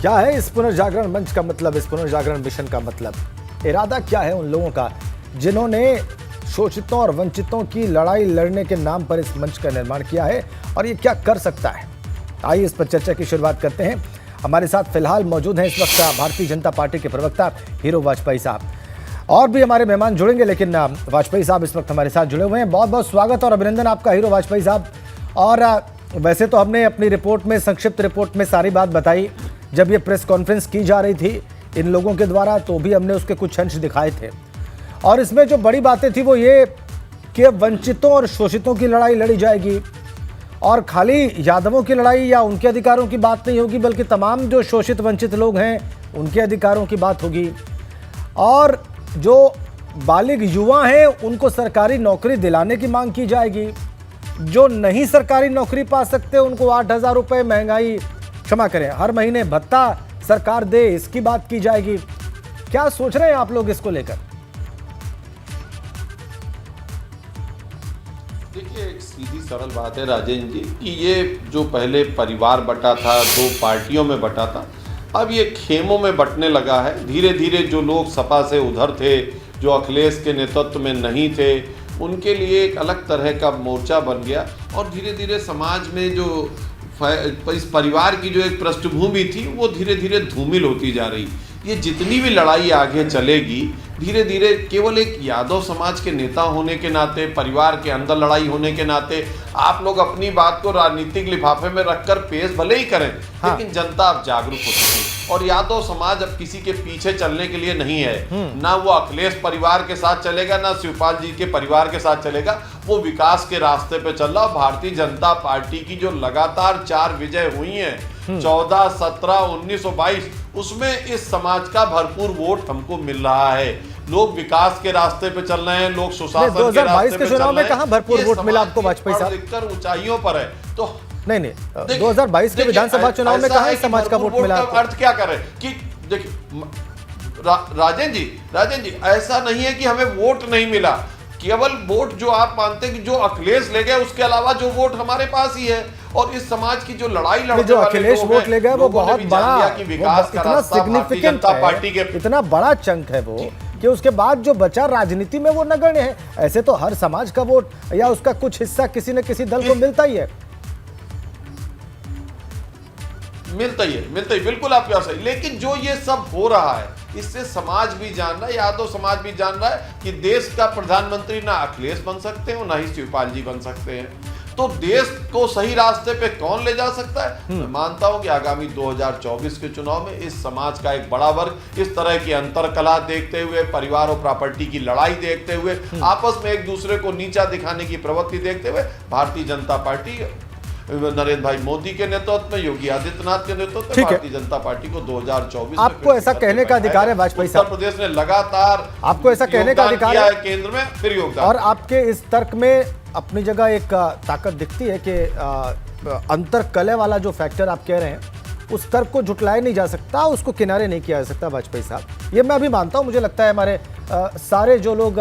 क्या है इस पुनर्जागरण मंच का मतलब, इस पुनर्जागरण मिशन का मतलब? इरादा क्या है उन लोगों का जिन्होंने शोषितों और वंचितों की लड़ाई लड़ने के नाम पर इस मंच का निर्माण किया है, और ये क्या कर सकता है? आइए इस पर चर्चा की शुरुआत करते हैं। हमारे साथ फिलहाल मौजूद हैं इस वक्त भारतीय जनता पार्टी के प्रवक्ता हीरो वाजपेयी साहब, और भी हमारे मेहमान जुड़ेंगे, लेकिन वाजपेयी साहब इस वक्त हमारे साथ जुड़े हुए हैं। बहुत बहुत स्वागत और अभिनंदन आपका हीरो वाजपेयी साहब। और वैसे तो हमने अपनी रिपोर्ट में, संक्षिप्त रिपोर्ट में सारी बात बताई। जब ये प्रेस कॉन्फ्रेंस की जा रही थी इन लोगों के द्वारा, तो भी हमने उसके कुछ अंश दिखाए थे, और इसमें जो बड़ी बातें थी वो ये कि वंचितों और शोषितों की लड़ाई लड़ी जाएगी, और खाली यादवों की लड़ाई या उनके अधिकारों की बात नहीं होगी, बल्कि तमाम जो शोषित वंचित लोग हैं उनके अधिकारों की बात होगी। और जो बालिग युवा हैं उनको सरकारी नौकरी दिलाने की मांग की जाएगी। जो नहीं सरकारी नौकरी पा सकते उनको 8,000 रुपये महंगाई, क्षमा करें, हर महीने भत्ता सरकार दे, इसकी बात की जाएगी। क्या सोच रहे हैं आप लोग इसको लेकर? देखिए, एक सीधी सरल बात है राजेंद्र जी कि ये जो पहले परिवार बटा था, दो पार्टियों में बटा था, अब ये खेमों में बंटने लगा है। धीरे धीरे जो लोग सपा से उधर थे, जो अखिलेश के नेतृत्व में नहीं थे, उनके लिए एक अलग तरह का मोर्चा बन गया, और धीरे धीरे समाज में जो इस परिवार की जो एक पृष्ठभूमि थी वो धीरे धीरे धूमिल होती जा रही। ये जितनी भी लड़ाई आगे चलेगी, धीरे धीरे केवल एक यादव समाज के नेता होने के नाते, परिवार के अंदर लड़ाई होने के नाते आप लोग अपनी बात को राजनीतिक लिफाफे में रखकर पेश भले ही करें, लेकिन जनता अब जागरूक हो चुकी है, और यादव समाज अब किसी के पीछे चलने के लिए नहीं है। ना वो अखिलेश परिवार के साथ चलेगा, ना शिवपाल जी के परिवार के साथ चलेगा। वो विकास के रास्ते पे चल रहा। भारतीय जनता पार्टी की जो लगातार 4 विजय हुई हैं, 14, 17, 19 और 22, उसमें इस समाज का भरपूर वोट हमको मिल रहा है। लोग विकास के रास्ते पे चल रहे हैं, लोग सुशासन के रास्ते पे चल रहे हैं। 2022 के चुनाव में कहाँ भरपूर वोट मिला आपको वाजपेयी साहब? ऊंचाइयों पर है तो नहीं, 2022 के विधानसभा चुनाव में कहाँ समाज का वोट मिला? अर्थ क्या करे कि देखिए राजेंद्र जी, ऐसा नहीं है कि हमें वोट नहीं मिला। केवल वोट जो आप मानते हैं कि जो अखिलेश ले गए, उसके अलावा जो वोट हमारे पास ही है। और इस समाज की जो लड़ाई लड़ने जो अखिलेश वोट ले गए वो बहुत बड़ा, विकास का रास्ता भारतीय जनता पार्टी के, इतना बड़ा चंक है वो कि उसके बाद जो बचा राजनीति में वो नगण्य है। ऐसे तो हर समाज का वोट या उसका कुछ हिस्सा किसी न किसी दल को मिलता ही है, मिलता ही, बिल्कुल आप क्या सही। लेकिन जो ये सब हो रहा है, इससे समाज भी जान रहा है, यादव समाज भी जान रहा है कि देश का प्रधानमंत्री ना अखिलेश बन सकते हैं, ना ही शिवपाल जी बन सकते हैं। तो देश को सही रास्ते पे कौन ले जा सकता है? मैं मानता हूं कि आगामी 2024 के चुनाव में इस समाज का एक बड़ा वर्ग इस तरह की अंतरकलह देखते हुए, परिवार और प्रॉपर्टी की लड़ाई देखते हुए, आपस में एक दूसरे को नीचा दिखाने की प्रवृत्ति देखते हुए, भारतीय जनता पार्टी नरेंद्र भाई मोदी के नेतृत्व में, योगी आदित्यनाथ के नेतृत्व में भारतीय जनता पार्टी को 2024 आपको ऐसा कहने का अधिकार है वाजपेयी साहब। उत्तर प्रदेश ने लगातार आपको ऐसा कहने का अधिकार है, केंद्र में फिर योगदान। और आपके इस तर्क में अपनी जगह एक ताकत दिखती है कि अंतरकलह वाला जो फैक्टर आप कह रहे हैं, उस तर्क को झुटलाया नहीं जा सकता, उसको किनारे नहीं किया जा सकता वाजपेयी साहब। ये मैं भी मानता हूं। मुझे लगता है हमारे सारे जो लोग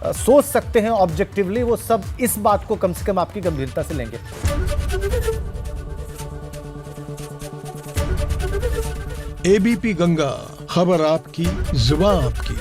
सोच सकते हैं ऑब्जेक्टिवली, वो सब इस बात को कम से कम आपकी गंभीरता से लेंगे। एबीपी गंगा, खबर आपकी, जुबान आपकी।